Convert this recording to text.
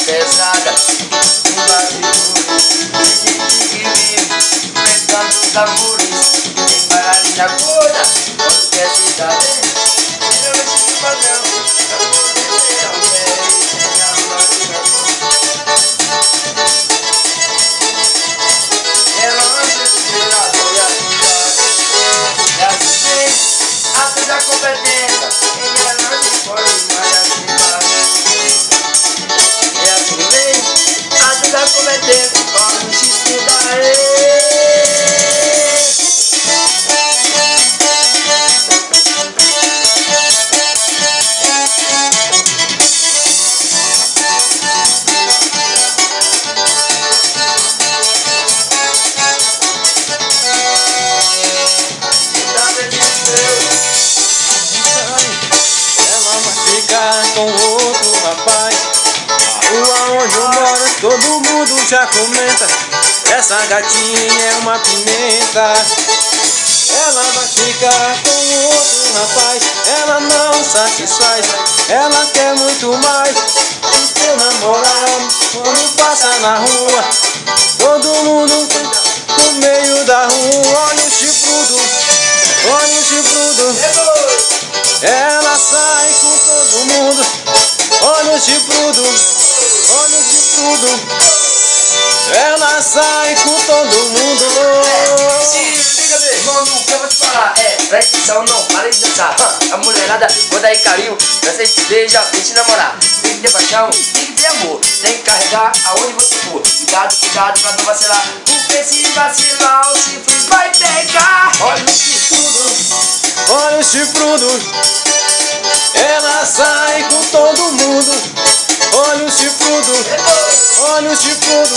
pesada, um barulho enfrentando os amores, tem bailarina gorda, quando quer se dar bem, eu esse padrão, pra poder ter alguém, sem amor e amor. Ela não se esperava e assim, atos da competência, em ela não se pode mais acima. E assim vem, atos da competência, pode se estudar. Com outro rapaz, na rua onde eu moro, todo mundo já comenta. Essa gatinha é uma pimenta. Ela vai ficar com outro rapaz, ela não satisfaz, ela quer muito mais. O seu namorado, quando passa na rua, todo mundo no meio da rua. Olha o chifrudo, olha o chifrudo. Ela sai com todo mundo. Olha o chifrudo, olha o chifrudo. Ela sai com todo mundo. Se liga, meu irmão, o que eu vou te falar presta atenção, não para de dançar. A mulherada, vou dar aí carinho, dança e te beija, vem te namorar. Tem que ter paixão, tem que ter amor, tem que carregar aonde você for. Cuidado, cuidado pra não vacilar, porque se vacilar o chifre vai pegar. Olha o chifrudo, olha o chifrudo. Ela sai com todo mundo. Olha o chifrudo, olha o chifrudo.